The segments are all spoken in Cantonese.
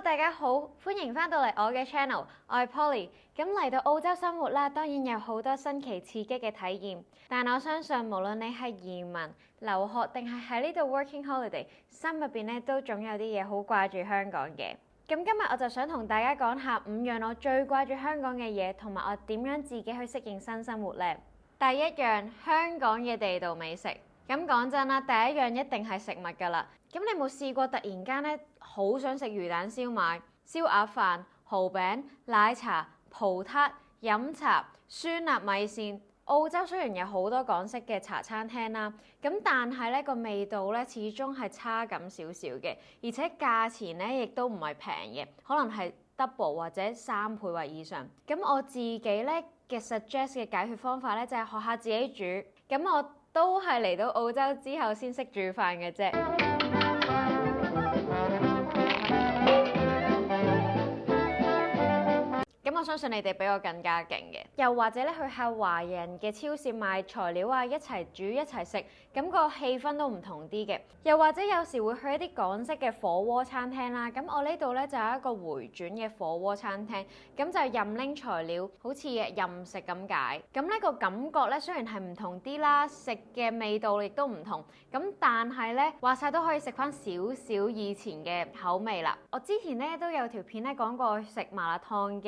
大家好，歡迎翻到嚟我嘅 channel， 我係 Polly。咁嚟到澳洲生活啦，當然有好多新奇刺激嘅體驗。但我相信無論你係移民、留學定係喺呢度 working holiday， 心入邊咧都總有啲嘢好掛住香港嘅。咁今日我就想同大家講下5樣我最掛住香港嘅嘢，同埋我點樣自己去適應新生活呢。第一樣，香港嘅地道美食。咁講真啦，第一樣一定係食物㗎啦。咁你有冇試過突然間咧好想食魚蛋燒賣、燒鴨飯、蠔餅、奶茶、葡撻、飲茶、酸辣米線？澳洲雖然有好多港式嘅茶餐廳啦，咁但係咧個味道咧始終係差咁少少嘅，而且價錢咧亦都唔係平嘅，可能係 double 或者3倍或以上。咁我自己咧嘅 suggest 嘅解決方法咧就係學下自己煮。咁我都係嚟到澳洲之後先識煮飯嘅啫。咁我相信你哋比我更加勁嘅。又或者咧去下華人嘅超市買材料啊，一齊煮一齊食，咁個氣氛都唔同啲嘅。又或者有時會去一啲港式嘅火鍋餐廳啦。咁我呢度咧就有一個回轉嘅火鍋餐廳，咁就任拎材料，好似任食咁解。咁呢個感覺咧雖然係唔同啲啦，食嘅味道亦都唔同。咁但係咧話晒都可以食翻少少以前嘅口味啦。我之前咧都有條片咧講過食麻辣燙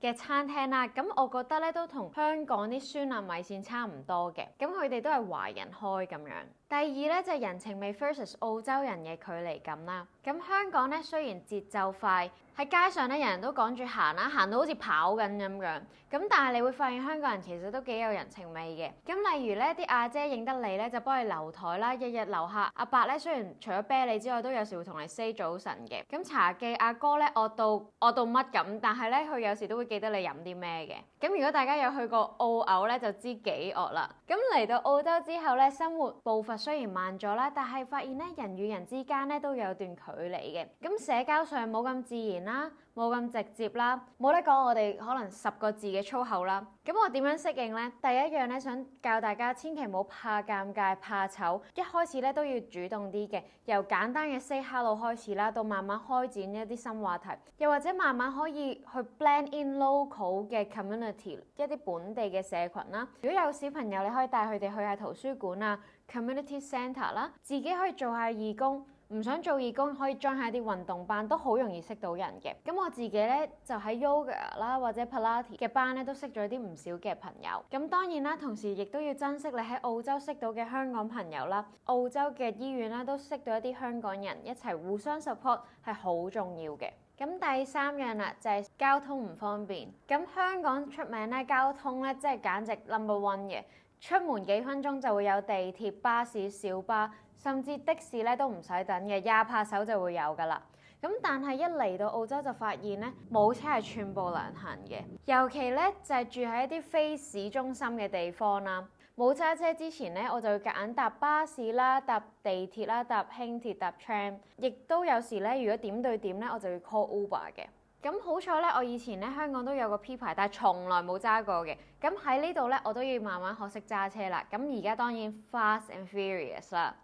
嘅餐廳啦，咁我覺得咧都同香港啲酸辣米線差唔多嘅，咁佢哋都係華人開咁樣。第二咧就係人情味 versus 澳洲人嘅距離感啦。咁香港咧雖然節奏快，喺街上咧人人都趕住行啦，行到好似跑緊咁樣。咁但係你會發現香港人其實都幾有人情味嘅。咁例如咧啲阿姐認得你咧就幫你留台啦，日日樓下阿伯咧雖然除咗啤你之外，都有時會同你 say 早晨嘅。咁茶記阿哥咧惡到乜咁，但係咧佢有時都會記得你飲啲咩嘅。咁如果大家有去過澳牛咧，就知幾惡啦。咁嚟到澳洲之後咧，生活步伐雖然慢咗啦，但係發現咧人與人之間咧都有段距離嘅。咁社交上冇咁自然啦，冇咁直接啦，冇得講我哋可能10個字嘅粗口啦。咁我點樣適應呢？第一樣咧想教大家千祈唔好怕尷尬、怕醜，一開始咧都要主動啲嘅，由簡單嘅 say hello 開始啦，到慢慢開展一啲新話題，又或者慢慢可以去 blend in local 嘅 community， 一啲本地嘅社群啦。如果有小朋友，你可以帶佢哋去下圖書館啊、community centre 啦，自己可以做下義工。唔想做義工可以 join 下啲運動班，都好容易識到人嘅。咁我自己咧就喺 yoga 啦或者 Pilates 嘅班咧都識咗啲唔少嘅朋友。咁當然啦，同時亦都要珍惜你喺澳洲識到嘅香港朋友啦。澳洲嘅醫院啦都識到一啲香港人，一齊互相 support 係好重要嘅。咁第3樣啦，就係交通唔方便。咁香港出名咧交通咧，即係簡直 number one 嘅。出門幾分鐘就會有地鐵、巴士、小巴，甚至的士咧都唔使等嘅，廿拍手就會有㗎啦。咁但係一嚟到澳洲就發現咧，冇車係寸步難行嘅，尤其咧就係住喺一啲非市中心嘅地方啦。冇揸車之前咧，我就會夾硬搭巴士啦、搭地鐵啦、搭輕鐵、搭 tram， 亦都有時咧，如果點對點咧，我就會 call Uber 嘅。咁好彩咧，我以前咧香港都有個 P 牌，但係從來冇揸過嘅。咁喺呢度咧，我都要慢慢學識揸車啦。咁而家當然 fast and furious 啦。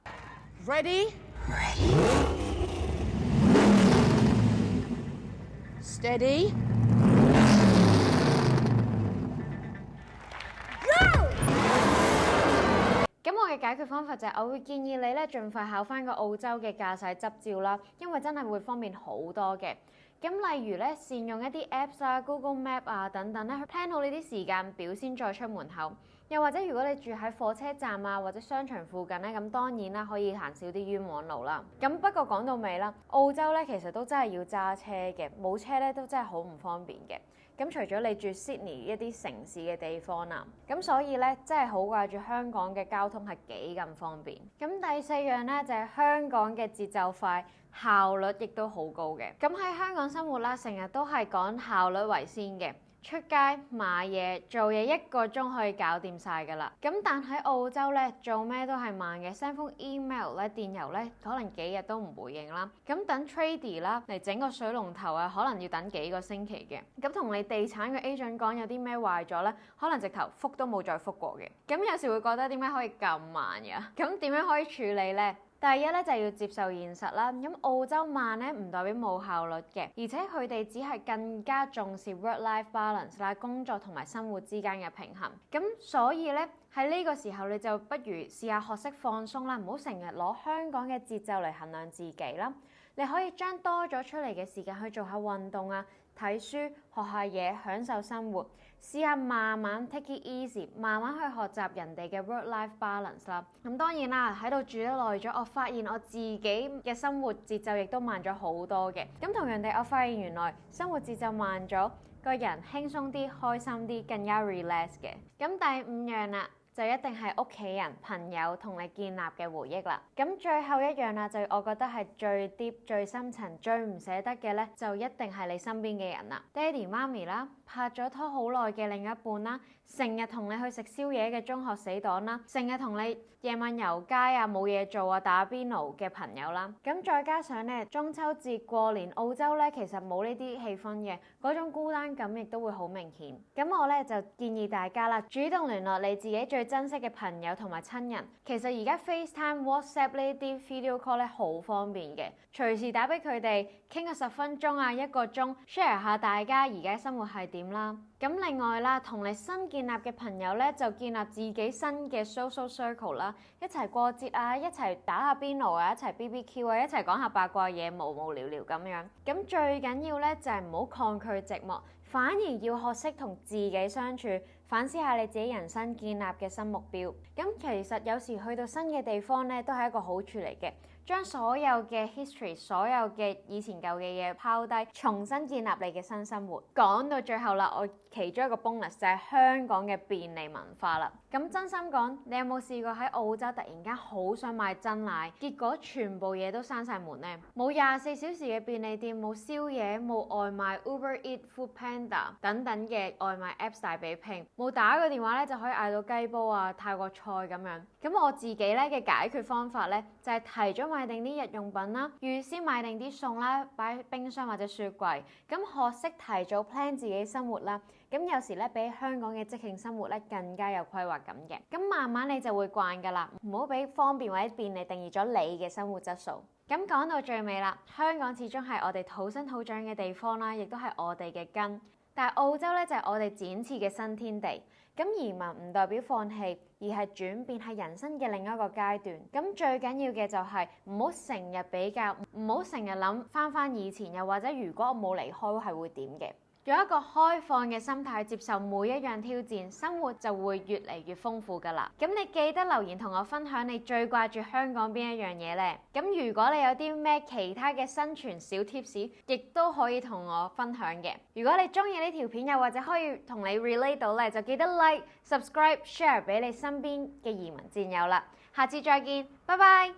Ready? Ready. Steady. Go! 咁我嘅解決方法就係我會建議你咧，盡快考翻個澳洲嘅駕駛執照啦，因為真係會方便好多嘅。咁例如咧，善用一啲 Apps 啊、Google Map 啊等等咧，去 plan 好你啲時間表先再出門口。又或者如果你住喺火車站啊或者商場附近咧，咁當然啦可以行少啲冤枉路啦。咁不過講到尾啦，澳洲咧其實都真係要揸車嘅，冇車咧都真係好唔方便嘅。咁除咗你住 Sydney 一啲城市嘅地方啦，咁所以咧真係好掛住香港嘅交通係幾咁方便。咁第4樣咧就係香港嘅節奏快，效率亦都好高嘅。咁喺香港生活啦，成日都係講效率為先嘅。出街買嘢做嘢1個鐘可以搞掂晒㗎啦。咁但喺澳洲咧做咩都係慢嘅，send 封 email 咧電郵咧可能幾日都唔回應啦。咁等 tradie 啦嚟整個水龍頭啊，可能要等幾個星期嘅。咁同你地產嘅 agent 講有啲咩壞咗咧，可能直頭覆都冇再覆過嘅。咁有時會覺得點解可以咁慢嘅？咁點樣可以處理咧？第第一咧就係要接受現實啦。咁澳洲慢咧唔代表冇效率嘅，而且佢哋只係更加重視 work-life balance 啦，工作同埋生活之間嘅平衡。咁所以咧喺呢個時候你就不如試下學識放鬆啦，唔好成日攞香港嘅節奏嚟衡量自己啦。你可以將多咗出嚟嘅時間去做下運動啊、睇書、學下嘢、享受生活。試下慢慢 take it easy， 慢慢去學習人哋嘅 work-life balance 啦。咁當然啦，喺度住得耐咗，我發現我自己嘅生活節奏亦都慢咗好多嘅。咁同樣地，我發現原來生活節奏慢咗，個人輕鬆啲、開心啲、更加 relax 嘅。咁第五樣啦，就一定係屋企人、朋友同你建立嘅回憶啦。咁最後一樣啦，就我覺得係最 deep、最深層、最唔捨得嘅咧，就一定係你身邊嘅人啦，爹哋媽咪啦，拍咗拖好耐嘅另一半啦，成日同你去食宵夜嘅中學死黨啦，成日同你夜晚遊街啊、冇嘢做啊、打邊爐嘅朋友啦。咁再加上咧，中秋節過年澳洲咧，其實冇呢啲氣氛嘅，嗰種孤單感亦都會好明顯。咁我咧就建議大家啦，主動聯絡你自己最珍惜嘅朋友同埋親人。其實而家 FaceTime、WhatsApp 呢啲 video call 咧好方便嘅，隨時打俾佢哋傾個10分鐘啊、1個鐘 ，share 下大家而家生活係點啦。咁另外啦，同你新建立嘅朋友咧，就建立自己新嘅 social circle 啦，一齊過節啊，一齊打下邊爐啊，一齊 BBQ 啊，一齊講下八卦嘢，無無聊聊咁樣。咁最緊要咧就係唔好抗拒寂寞，反而要學識同自己相處，反思下你自己人生建立嘅新目標。咁其實有時去到新嘅地方咧，都係一個好處嚟嘅。將所有嘅 history、所有嘅以前舊嘅嘢拋低，重新建立你嘅新生活。講到最後啦，我其中一個 bonus 就係香港嘅便利文化啦。咁真心講，你有冇試過喺澳洲突然間好想買珍奶，結果全部嘢都閂晒門呢？冇24小時嘅便利店，冇宵夜，冇外賣 Uber Eat、Foodpanda 等等嘅外賣 apps 大比拼，冇打個電話咧就可以嗌到雞煲啊、泰國菜咁樣。咁我自己咧嘅解決方法咧就係提早買定啲日用品啦，預先買定啲餸啦，擺喺冰箱或者雪櫃。咁學識提早 plan 自己生活啦。咁有時咧比香港嘅即興生活咧更加有規劃感嘅。咁慢慢你就會慣㗎啦，唔好俾方便或者便利定義咗你嘅生活質素。咁講到最尾啦，香港始終係我哋土生土長嘅地方啦，亦都係我哋嘅根。但係澳洲咧就係我哋展翅嘅新天地。咁移民唔代表放棄，而係轉變，係人生嘅另一個階段。咁最緊要嘅就係唔好成日比較，唔好成日諗翻以前，又或者如果我冇離開係會點嘅。用一個開放嘅心態接受每一樣挑戰，生活就會越嚟越豐富㗎啦。咁你記得留言同我分享你最掛住香港邊一樣嘢呢？咁如果你有啲咩其他嘅生存小 tips，亦都可以同我分享嘅。如果你中意呢條片，又或者可以同你 relate 到咧，就記得 like、subscribe、share 俾你身邊嘅移民戰友啦。下次再見，拜拜。